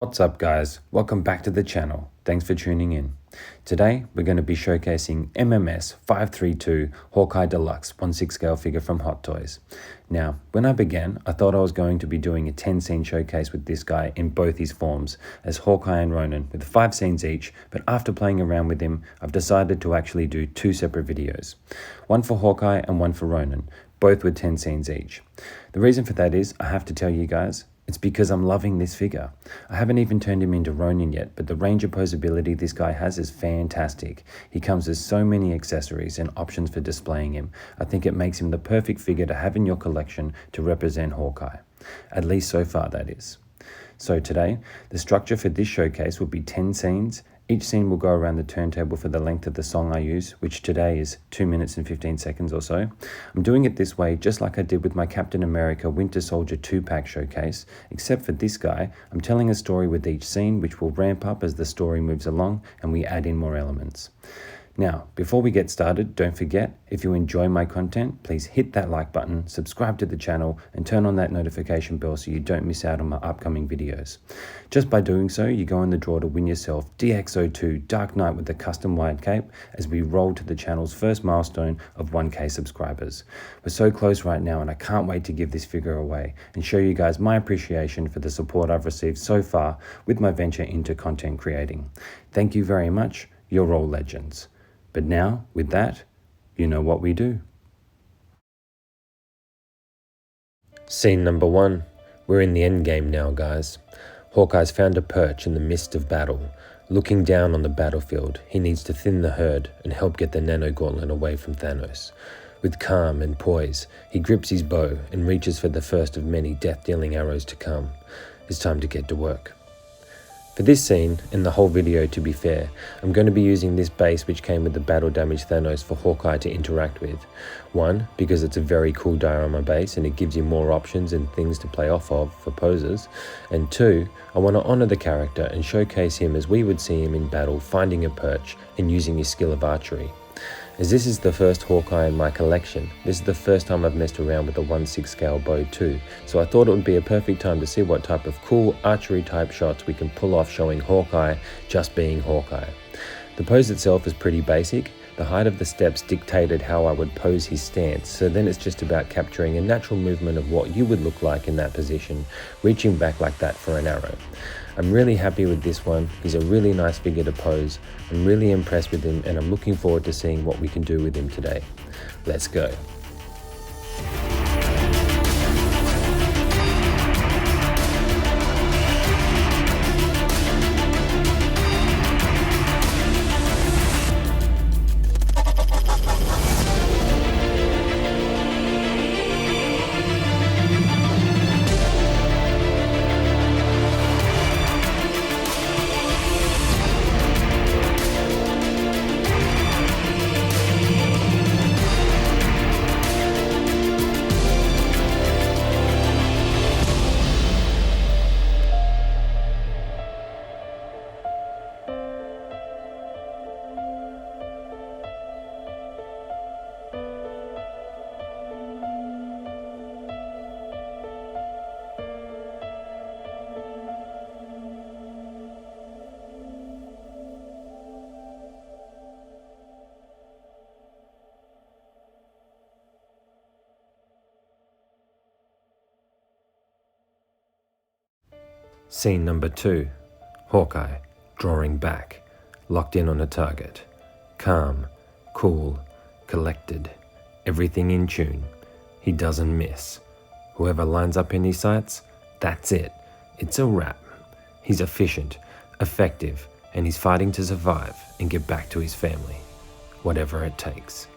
What's up guys, welcome back to the channel, thanks for tuning in. Today we're going to be showcasing MMS 532 Hawkeye Deluxe 1/6 scale figure from Hot Toys. Now, when I began, I thought I was going to be doing a 10 scene showcase with this guy in both his forms as Hawkeye and Ronin with 5 scenes each, but after playing around with him, I've decided to actually do 2 separate videos. One for Hawkeye and one for Ronin, both with 10 scenes each. The reason for that is, I have to tell you guys, it's because I'm loving this figure. I haven't even turned him into Ronin yet, but the range of posability this guy has is fantastic. He comes with so many accessories and options for displaying him. I think it makes him the perfect figure to have in your collection to represent Hawkeye. At least so far, that is. So today, the structure for this showcase will be 10 scenes. Each scene will go around the turntable for the length of the song I use, which today is 2 minutes and 15 seconds or so. I'm doing it this way just like I did with my Captain America Winter Soldier 2-pack showcase, except for this guy, I'm telling a story with each scene which will ramp up as the story moves along and we add in more elements. Now, before we get started, don't forget, if you enjoy my content, please hit that like button, subscribe to the channel, and turn on that notification bell so you don't miss out on my upcoming videos. Just by doing so, you go in the draw to win yourself DX02 Dark Knight with the custom wide cape as we roll to the channel's first milestone of 1K subscribers. We're so close right now and I can't wait to give this figure away and show you guys my appreciation for the support I've received so far with my venture into content creating. Thank you very much, you're all legends. But now, with that, you know what we do. Scene number 1. We're in the end game now, guys. Hawkeye's found a perch in the midst of battle. Looking down on the battlefield, he needs to thin the herd and help get the nano gauntlet away from Thanos. With calm and poise, he grips his bow and reaches for the first of many death-dealing arrows to come. It's time to get to work. For this scene, and the whole video to be fair, I'm going to be using this base which came with the battle damage Thanos for Hawkeye to interact with. 1, because it's a very cool diorama base and it gives you more options and things to play off of for poses. And 2, I want to honour the character and showcase him as we would see him in battle, finding a perch and using his skill of archery. As this is the first Hawkeye in my collection, this is the first time I've messed around with a 1/6 scale bow too, so I thought it would be a perfect time to see what type of cool archery type shots we can pull off showing Hawkeye just being Hawkeye. The pose itself is pretty basic. The height of the steps dictated how I would pose his stance, so then it's just about capturing a natural movement of what you would look like in that position, reaching back like that for an arrow. I'm really happy with this one. He's a really nice figure to pose. I'm really impressed with him and I'm looking forward to seeing what we can do with him today. Let's go. Scene number 2. Hawkeye, drawing back, locked in on a target. Calm, cool, collected, everything in tune. He doesn't miss. Whoever lines up in his sights, that's it. It's a wrap. He's efficient, effective, and he's fighting to survive and get back to his family. Whatever it takes.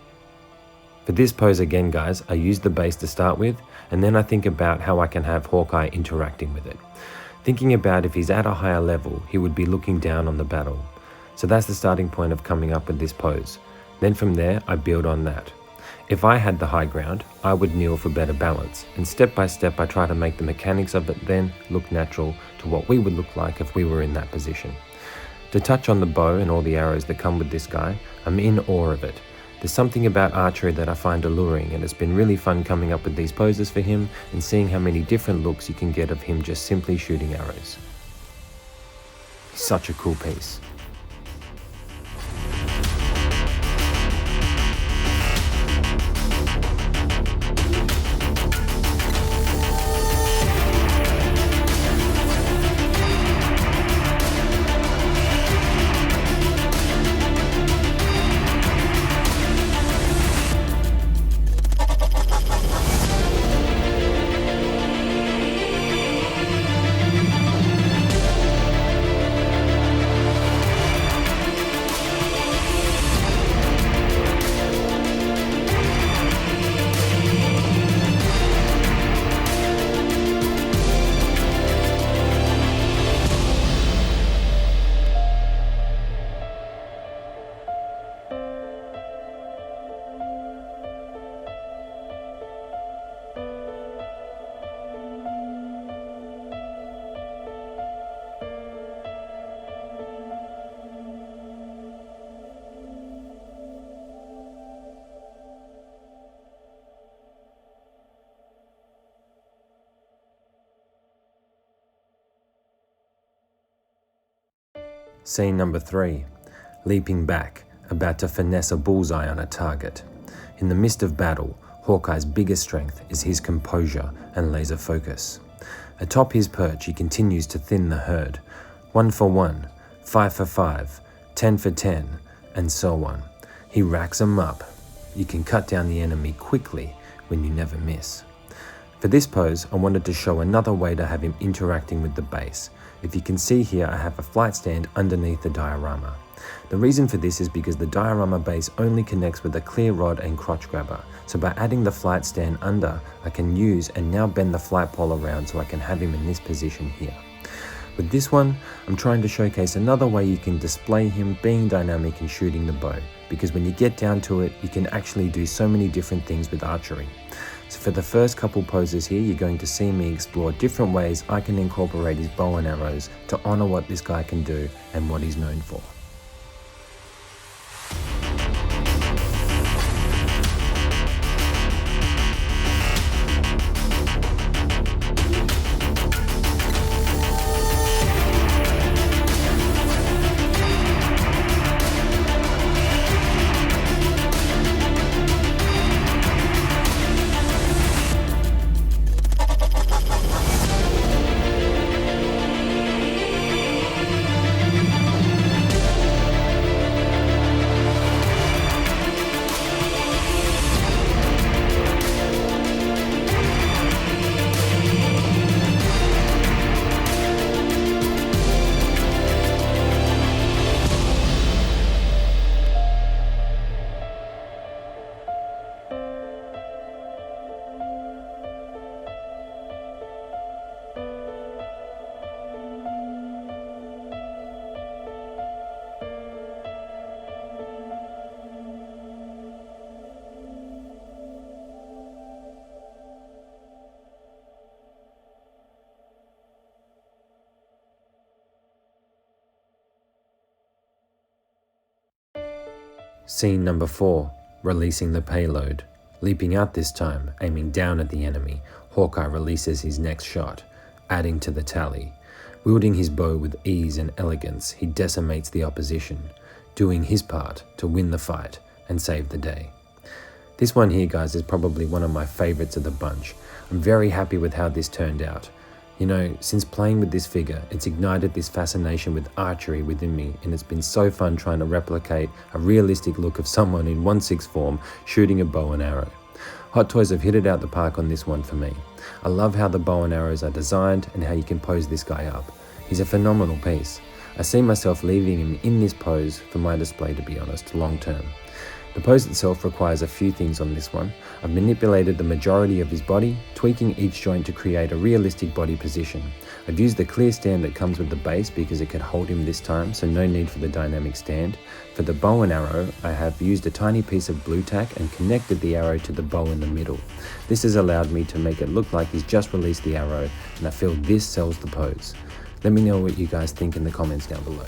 For this pose again, guys, I use the base to start with, and then I think about how I can have Hawkeye interacting with it. Thinking about if he's at a higher level, he would be looking down on the battle. So that's the starting point of coming up with this pose. Then from there, I build on that. If I had the high ground, I would kneel for better balance, and step by step I try to make the mechanics of it then look natural to what we would look like if we were in that position. To touch on the bow and all the arrows that come with this guy, I'm in awe of it. There's something about archery that I find alluring, and it's been really fun coming up with these poses for him and seeing how many different looks you can get of him just simply shooting arrows. Such a cool piece. Scene number 3. Leaping back, about to finesse a bullseye on a target. In the midst of battle, Hawkeye's biggest strength is his composure and laser focus. Atop his perch, he continues to thin the herd. 1 for 1, 5 for 5, 10 for 10, and so on. He racks them up. You can cut down the enemy quickly when you never miss. For this pose, I wanted to show another way to have him interacting with the base. If you can see here, I have a flight stand underneath the diorama. The reason for this is because the diorama base only connects with a clear rod and crotch grabber. So by adding the flight stand under, I can use and now bend the flight pole around so I can have him in this position here. With this one, I'm trying to showcase another way you can display him being dynamic and shooting the bow, because when you get down to it, you can actually do so many different things with archery. So for the first couple poses here, you're going to see me explore different ways I can incorporate his bow and arrows to honor what this guy can do and what he's known for. Scene number 4, releasing the payload. Leaping out this time, aiming down at the enemy, Hawkeye releases his next shot, adding to the tally. Wielding his bow with ease and elegance, he decimates the opposition, doing his part to win the fight and save the day. This one here, guys, is probably one of my favorites of the bunch. I'm very happy with how this turned out. You know, since playing with this figure, it's ignited this fascination with archery within me, and it's been so fun trying to replicate a realistic look of someone in 1/6 form shooting a bow and arrow. Hot Toys have hit it out the park on this one for me. I love how the bow and arrows are designed and how you can pose this guy up. He's a phenomenal piece. I see myself leaving him in this pose for my display, to be honest, long term. The pose itself requires a few things on this one. I've manipulated the majority of his body, tweaking each joint to create a realistic body position. I've used the clear stand that comes with the base because it could hold him this time, so no need for the dynamic stand. For the bow and arrow, I have used a tiny piece of blue tack and connected the arrow to the bow in the middle. This has allowed me to make it look like he's just released the arrow, and I feel this sells the pose. Let me know what you guys think in the comments down below.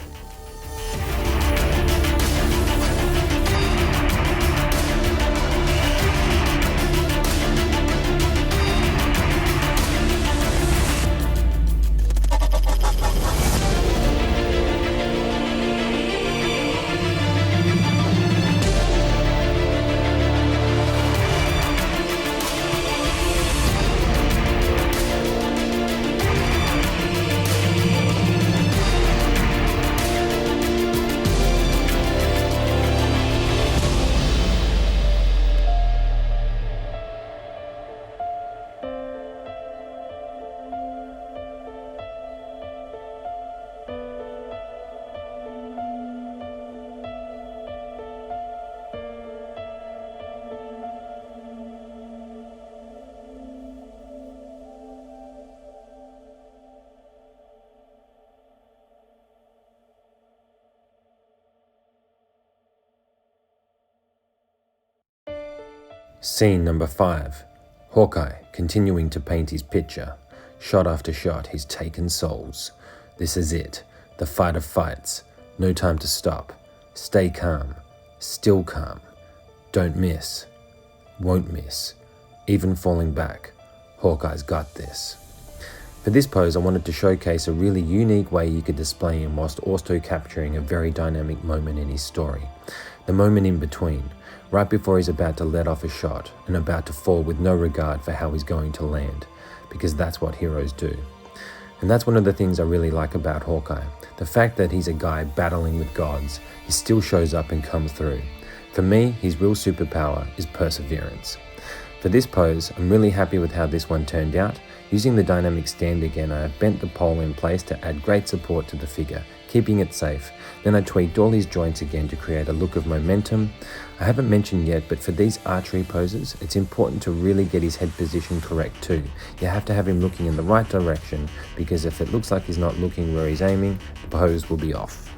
Scene number 5. Hawkeye continuing to paint his picture. Shot after shot, he's taken souls. This is it. The fight of fights. No time to stop. Stay calm. Still calm. Don't miss. Won't miss. Even falling back. Hawkeye's got this. For this pose, I wanted to showcase a really unique way you could display him whilst also capturing a very dynamic moment in his story. The moment in between, right before he's about to let off a shot and about to fall with no regard for how he's going to land, because that's what heroes do. And that's one of the things I really like about Hawkeye. The fact that he's a guy battling with gods, he still shows up and comes through. For me, his real superpower is perseverance. For this pose, I'm really happy with how this one turned out. Using the dynamic stand again, I have bent the pole in place to add great support to the figure, keeping it safe. Then I tweaked all his joints again to create a look of momentum. I haven't mentioned yet, but for these archery poses, it's important to really get his head position correct too. You have to have him looking in the right direction, because if it looks like he's not looking where he's aiming, the pose will be off.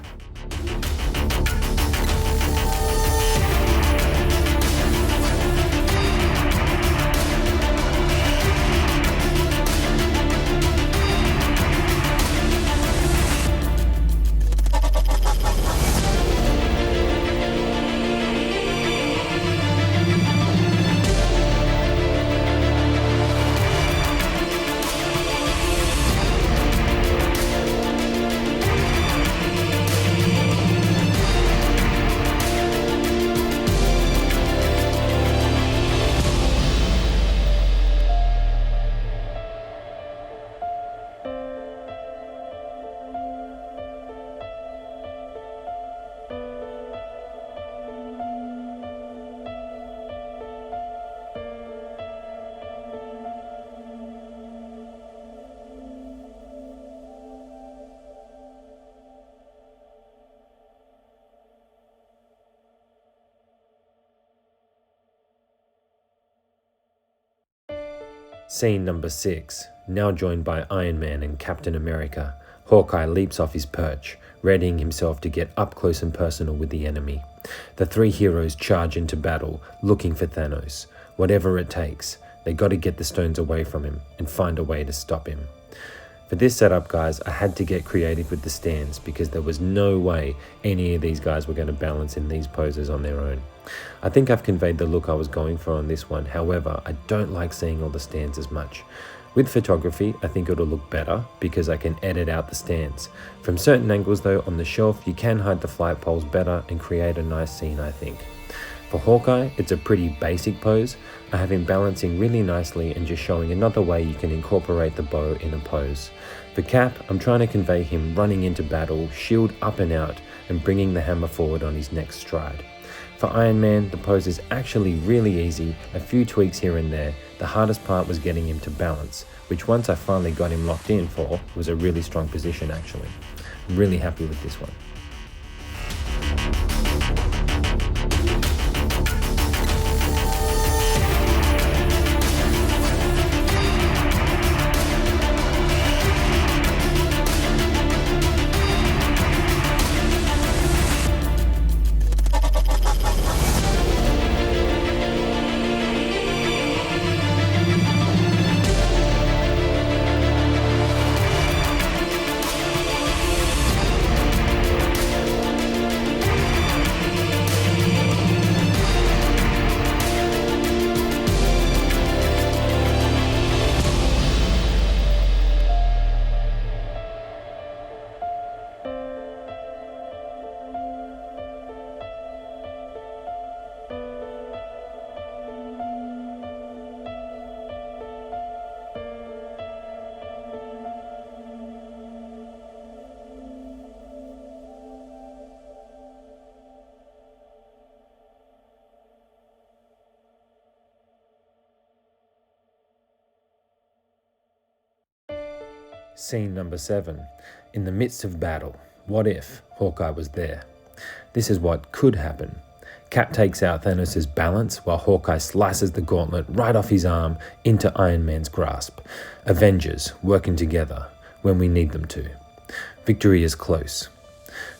Scene number 6, now joined by Iron Man and Captain America. Hawkeye leaps off his perch, readying himself to get up close and personal with the enemy. The three heroes charge into battle, looking for Thanos. Whatever it takes, they got to get the stones away from him and find a way to stop him. For this setup, guys, I had to get creative with the stands because there was no way any of these guys were going to balance in these poses on their own. I think I've conveyed the look I was going for on this one. However, I don't like seeing all the stands as much. With photography, I think it'll look better because I can edit out the stands. From certain angles though, on the shelf, you can hide the flight poles better and create a nice scene, I think. For Hawkeye, it's a pretty basic pose. I have him balancing really nicely and just showing another way you can incorporate the bow in a pose. For Cap, I'm trying to convey him running into battle, shield up and out, and bringing the hammer forward on his next stride. For Iron Man, the pose is actually really easy, a few tweaks here and there. The hardest part was getting him to balance, which once I finally got him locked in for, was a really strong position actually. I'm really happy with this one. Scene number 7. In the midst of battle, what if Hawkeye was there? This is what could happen. Cap takes out Thanos' balance while Hawkeye slices the gauntlet right off his arm into Iron Man's grasp. Avengers working together when we need them to. Victory is close.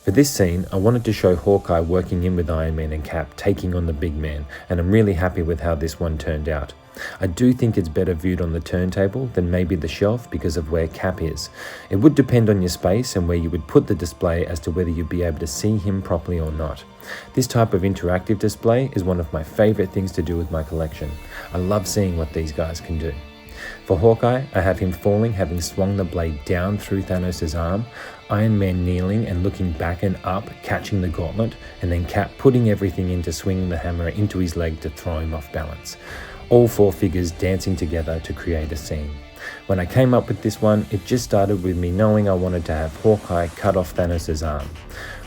For this scene, I wanted to show Hawkeye working in with Iron Man and Cap, taking on the big man, and I'm really happy with how this one turned out. I do think it's better viewed on the turntable than maybe the shelf because of where Cap is. It would depend on your space and where you would put the display as to whether you'd be able to see him properly or not. This type of interactive display is one of my favorite things to do with my collection. I love seeing what these guys can do. For Hawkeye, I have him falling, having swung the blade down through Thanos' arm, Iron Man kneeling and looking back and up, catching the gauntlet, and then Cap putting everything into swinging the hammer into his leg to throw him off balance. All four figures dancing together to create a scene. When I came up with this one, it just started with me knowing I wanted to have Hawkeye cut off Thanos' arm.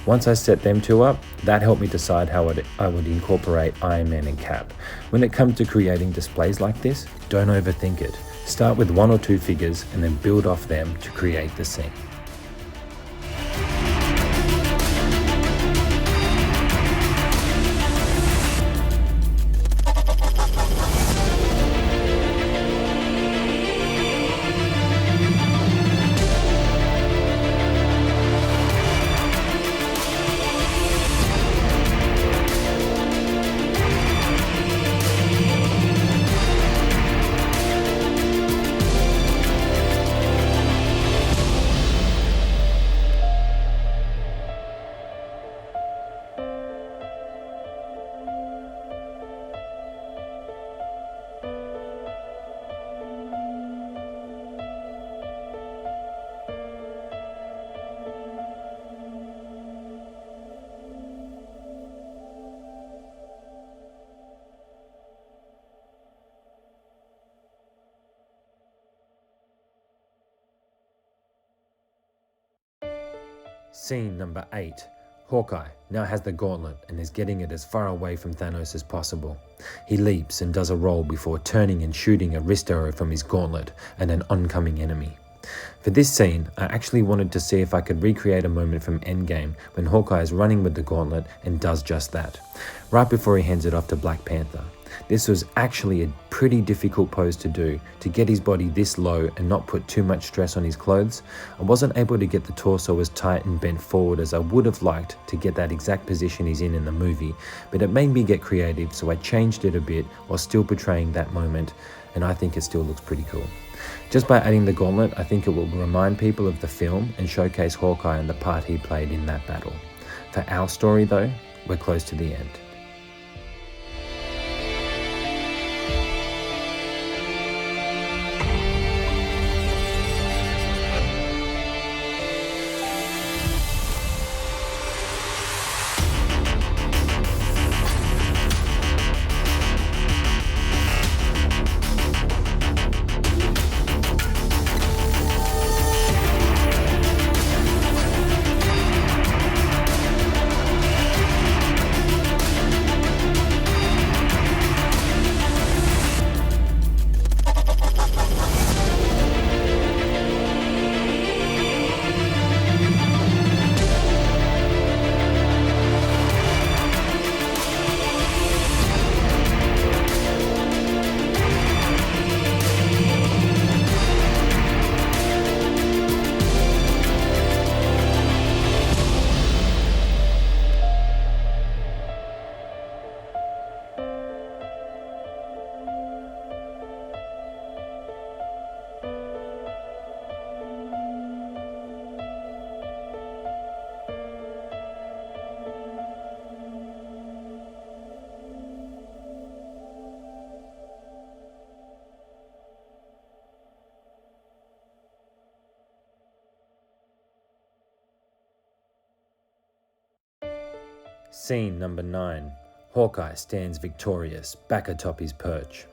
Once I set them two up, that helped me decide how I would incorporate Iron Man and Cap. When it comes to creating displays like this, don't overthink it. Start with one or two figures and then build off them to create the scene. Scene number 8. Hawkeye now has the gauntlet and is getting it as far away from Thanos as possible. He leaps and does a roll before turning and shooting a wrist arrow from his gauntlet at an oncoming enemy. For this scene, I actually wanted to see if I could recreate a moment from Endgame when Hawkeye is running with the gauntlet and does just that, right before he hands it off to Black Panther. This was actually a pretty difficult pose to do, to get his body this low and not put too much stress on his clothes. I wasn't able to get the torso as tight and bent forward as I would have liked to get that exact position he's in the movie, but it made me get creative, so I changed it a bit while still portraying that moment, and I think it still looks pretty cool. Just by adding the gauntlet, I think it will remind people of the film and showcase Hawkeye and the part he played in that battle. For our story though, we're close to the end. Scene number 9. Hawkeye stands victorious, back atop his perch.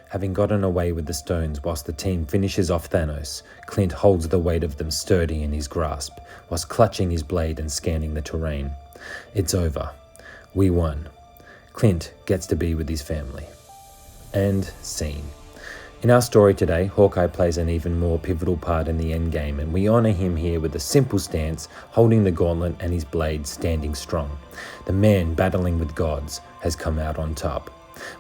Having gotten away with the stones whilst the team finishes off Thanos, Clint holds the weight of them sturdy in his grasp, whilst clutching his blade and scanning the terrain. It's over. We won. Clint gets to be with his family. And scene. In our story today, Hawkeye plays an even more pivotal part in the endgame, and we honour him here with a simple stance, holding the gauntlet and his blade standing strong. The man battling with gods has come out on top.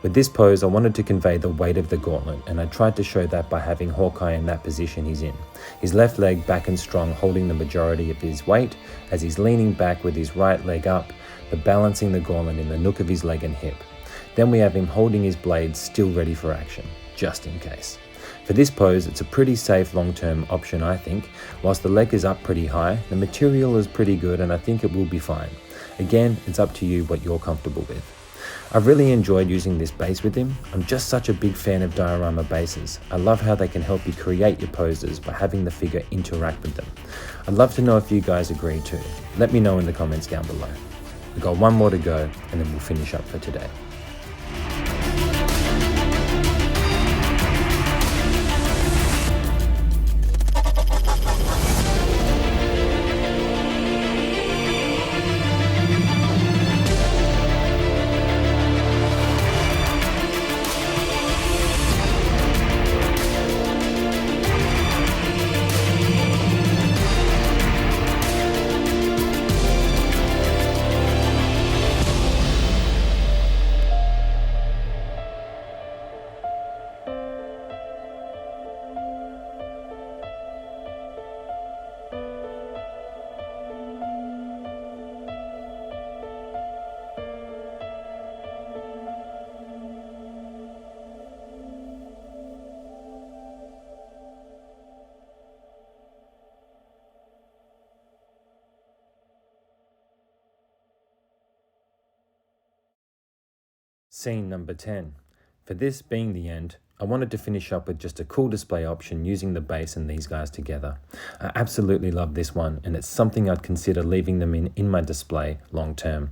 With this pose, I wanted to convey the weight of the gauntlet, and I tried to show that by having Hawkeye in that position he's in. His left leg back and strong, holding the majority of his weight as he's leaning back with his right leg up, but balancing the gauntlet in the nook of his leg and hip. Then we have him holding his blades still ready for action, just in case. For this pose, it's a pretty safe long-term option, I think. Whilst the leg is up pretty high, the material is pretty good and I think it will be fine. Again, it's up to you what you're comfortable with. I've really enjoyed using this base with him. I'm just such a big fan of diorama bases. I love how they can help you create your poses by having the figure interact with them. I'd love to know if you guys agree too. Let me know in the comments down below. We've got one more to go and then we'll finish up for today. Scene number 10. For this being the end, I wanted to finish up with just a cool display option using the base and these guys together. I absolutely love this one and it's something I'd consider leaving them in my display long term.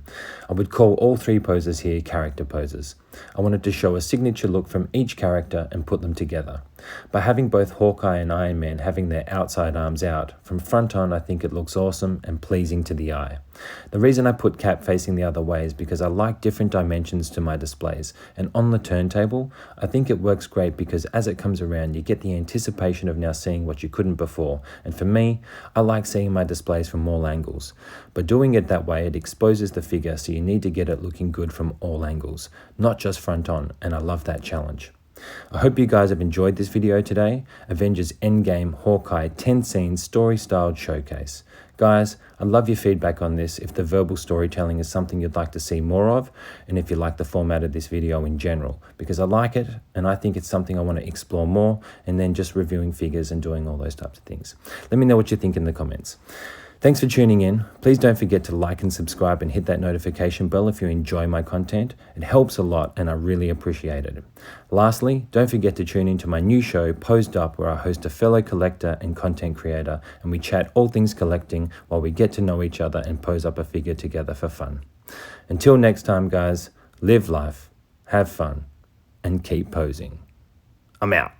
I would call all three poses here character poses. I wanted to show a signature look from each character and put them together. By having both Hawkeye and Iron Man having their outside arms out, from front on I think it looks awesome and pleasing to the eye. The reason I put Cap facing the other way is because I like different dimensions to my displays, and on the turntable I think it works great because as it comes around you get the anticipation of now seeing what you couldn't before, and for me I like seeing my displays from all angles. But doing it that way it exposes the figure, so you need to get it looking good from all angles, not just front on, and I love that challenge. I hope you guys have enjoyed this video today, Avengers Endgame Hawkeye 10 Scenes Story Styled Showcase. Guys, I'd love your feedback on this if the verbal storytelling is something you'd like to see more of, and if you like the format of this video in general, because I like it and I think it's something I want to explore more, and then just reviewing figures and doing all those types of things. Let me know what you think in the comments. Thanks for tuning in. Please don't forget to like and subscribe and hit that notification bell if you enjoy my content. It helps a lot and I really appreciate it. Lastly, don't forget to tune into my new show, Posed Up, where I host a fellow collector and content creator, and we chat all things collecting while we get to know each other and pose up a figure together for fun. Until next time, guys, live life, have fun, and keep posing. I'm out.